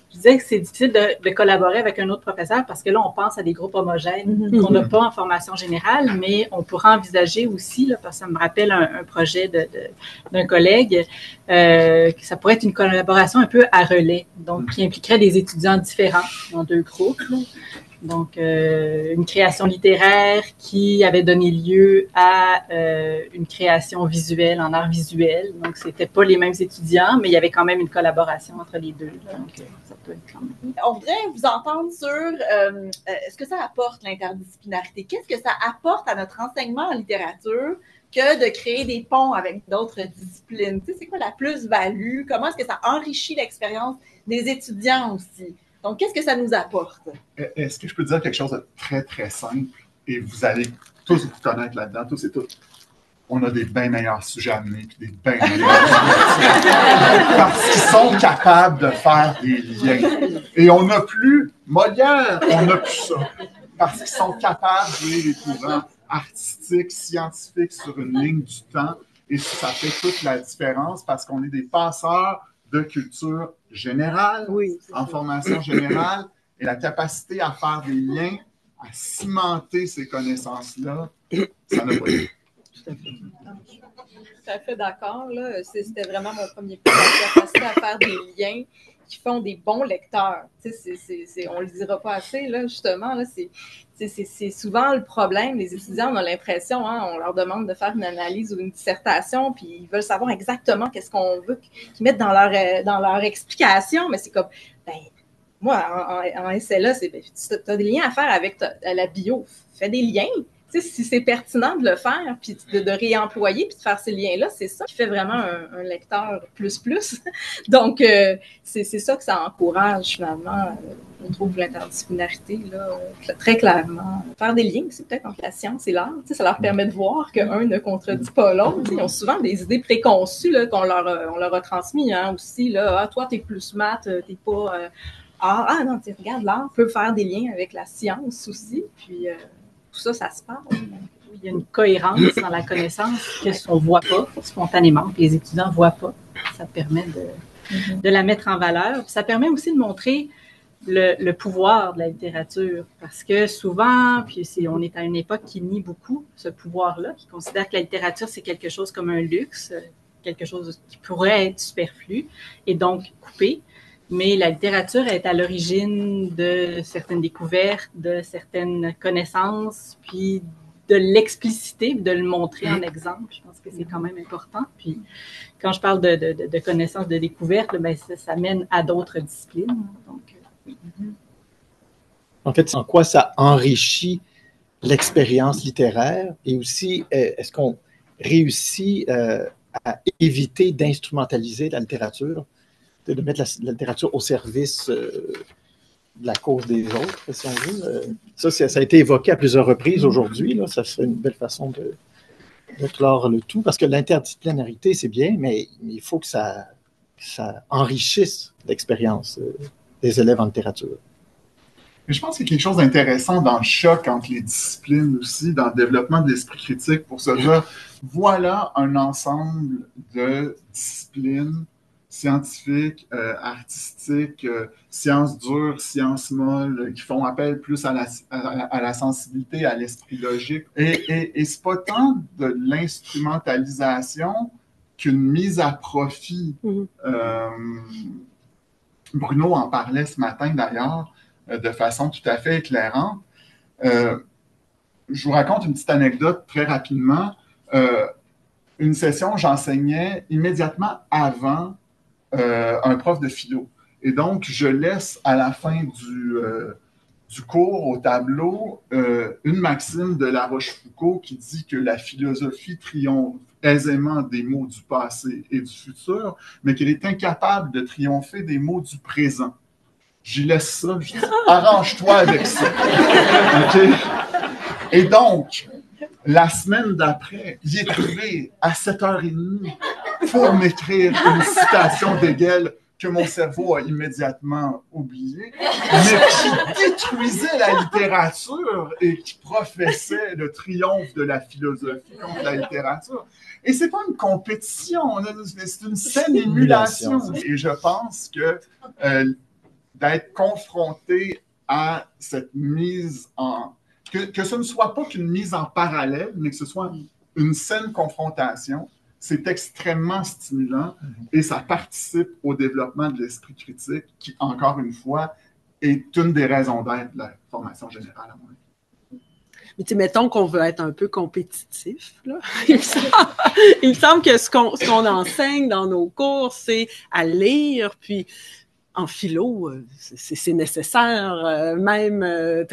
S5: je disais que c'est difficile de collaborer avec un autre professeur parce que là, on pense à des groupes homogènes qu'on n'a pas en formation générale, mais on pourrait envisager aussi, là, parce que ça me rappelle un projet d'un collègue, que ça pourrait être une collaboration un peu à relais, donc qui impliquerait des étudiants différents dans deux groupes. Là. Donc, une création littéraire qui avait donné lieu à une création visuelle en art visuel. Donc, ce n'étaient pas les mêmes étudiants, mais il y avait quand même une collaboration entre les deux. Donc, ça peut être quand même...
S2: On voudrait vous entendre sur ce que ça apporte, l'interdisciplinarité. Qu'est-ce que ça apporte à notre enseignement en littérature que de créer des ponts avec d'autres disciplines? Tu sais, c'est quoi la plus-value? Comment est-ce que ça enrichit l'expérience des étudiants aussi? Donc, qu'est-ce que ça nous apporte?
S4: Est-ce que je peux dire quelque chose de très, très simple? Et vous allez tous vous connaître là-dedans, tous et toutes. On a des bien meilleurs sujets à amener, puis des bien meilleurs sujets. Parce qu'ils sont capables de faire des liens. Et on n'a plus Molière, on n'a plus ça. Parce qu'ils sont capables de lire les courants artistiques, scientifiques sur une ligne du temps. Et ça fait toute la différence parce qu'on est des passeurs de culture générale, en formation générale, et la capacité à faire des liens, à cimenter ces connaissances-là, ça n'a pas été.
S3: Tout à fait d'accord. C'était vraiment mon premier point, la capacité à faire des liens qui font des bons lecteurs. On ne le dira pas assez, là, justement. Là, c'est souvent le problème. Les étudiants, on a l'impression, on leur demande de faire une analyse ou une dissertation, puis ils veulent savoir exactement qu'est-ce qu'on veut qu'ils mettent dans leur explication, mais c'est comme, moi, en SLA, tu as des liens à faire avec la bio. Fais des liens. Tu sais, si c'est pertinent de le faire, puis de réemployer, puis de faire ces liens-là, c'est ça qui fait vraiment un lecteur plus. Donc, c'est ça que ça encourage, finalement. On trouve l'interdisciplinarité, là, très clairement. Faire des liens, c'est peut-être entre la science et l'art. Tu sais, ça leur permet de voir qu'un ne contredit pas l'autre. Ils ont souvent des idées préconçues là, qu'on leur a transmises aussi. Là. Toi, t'es plus maths, t'es pas... non, regarde, l'art peut faire des liens avec la science aussi, puis... tout ça se parle.
S5: Il y a une cohérence dans la connaissance qu'on ne voit pas spontanément, que les étudiants ne voient pas. Ça permet de la mettre en valeur. Ça permet aussi de montrer le pouvoir de la littérature, parce que souvent, on est à une époque qui nie beaucoup ce pouvoir-là, qui considère que la littérature, c'est quelque chose comme un luxe, quelque chose qui pourrait être superflu et donc coupé. Mais la littérature est à l'origine de certaines découvertes, de certaines connaissances, puis de l'expliciter, de le montrer en exemple. Je pense que c'est quand même important. Puis quand je parle de connaissances, de découvertes, ça mène à d'autres disciplines. Donc,
S1: En fait, en quoi ça enrichit l'expérience littéraire et aussi, est-ce qu'on réussit à éviter d'instrumentaliser la littérature, de mettre la littérature au service de la cause des autres, si on veut. Ça a été évoqué à plusieurs reprises aujourd'hui. Là, ça serait une belle façon de clore le tout, parce que l'interdisciplinarité, c'est bien, mais il faut que ça enrichisse l'expérience des élèves en littérature.
S4: Mais je pense qu'il y a quelque chose d'intéressant dans le choc entre les disciplines aussi, dans le développement de l'esprit critique, pour se dire, voilà un ensemble de disciplines scientifiques, artistiques, sciences dures, sciences molles, qui font appel plus à la sensibilité, à l'esprit logique. Et c'est pas tant de l'instrumentalisation qu'une mise à profit. Bruno en parlait ce matin d'ailleurs, de façon tout à fait éclairante. Je vous raconte une petite anecdote très rapidement. Une session, j'enseignais immédiatement avant un prof de philo. Et donc, je laisse à la fin du cours au tableau une maxime de La Rochefoucauld qui dit que la philosophie triomphe aisément des mots du passé et du futur, mais qu'elle est incapable de triompher des mots du présent. J'y laisse ça, je dis, arrange-toi avec ça. Okay? Et donc, la semaine d'après, il est arrivé à 7h30 pour m'écrire une citation d'Hegel que mon cerveau a immédiatement oubliée, mais qui détruisait la littérature et qui professait le triomphe de la philosophie contre la littérature. Et c'est pas une compétition, c'est une saine émulation. Et je pense que d'être confronté à cette mise en... Que ce ne soit pas qu'une mise en parallèle, mais que ce soit une saine confrontation, c'est extrêmement stimulant et ça participe au développement de l'esprit critique qui, encore une fois, est une des raisons d'être de la formation générale à mon avis.
S6: Mais tu sais, mettons qu'on veut être un peu compétitif, là. Il me semble que ce qu'on enseigne dans nos cours, c'est à lire, puis en philo, c'est nécessaire, même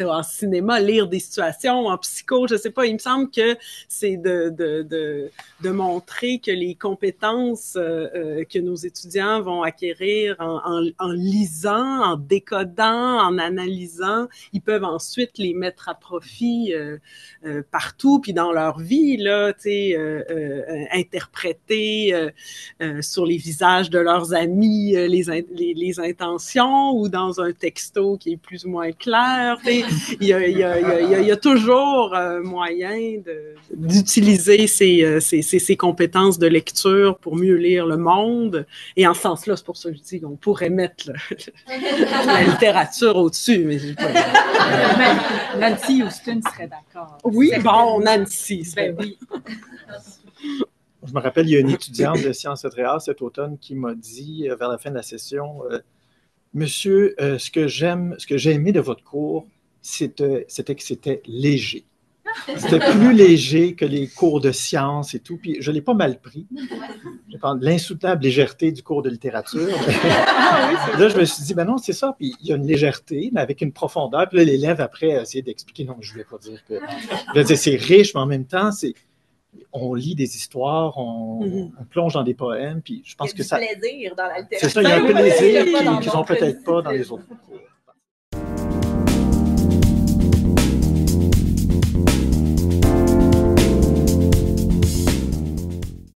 S6: en cinéma, lire des situations, en psycho, je sais pas, il me semble que c'est de montrer que les compétences que nos étudiants vont acquérir en lisant, en décodant, en analysant, ils peuvent ensuite les mettre à profit partout, puis dans leur vie, là, tu sais, interpréter sur les visages de leurs amis les intentions ou dans un texto qui est plus ou moins clair. Il y a toujours moyen d'utiliser ces compétences de lecture pour mieux lire le monde. Et en ce sens-là, c'est pour ça que je dis qu'on pourrait mettre la littérature au-dessus. Mais
S5: Nancy Houston serait d'accord.
S6: Oui, bon, Nancy.
S5: Ben oui.
S1: Je me rappelle, il y a une étudiante de sciences et arts cet automne qui m'a dit, vers la fin de la session, Monsieur, ce que j'ai aimé de votre cours, c'était que c'était léger. C'était plus léger que les cours de sciences et tout. Puis je l'ai pas mal pris. Je parle de l'insoutenable légèreté du cours de littérature. Là, je me suis dit, ben non, c'est ça. Puis il y a une légèreté, mais avec une profondeur. Puis là, l'élève, après, a essayé d'expliquer, non, je ne voulais pas dire que... Je veux dire, c'est riche, mais en même temps, on lit des histoires, on plonge dans des poèmes, puis je pense que ça...
S2: Il y a du plaisir dans la littérature.
S1: C'est ça, il y a un plaisir qu'ils n'ont peut-être pas dans les autres cours.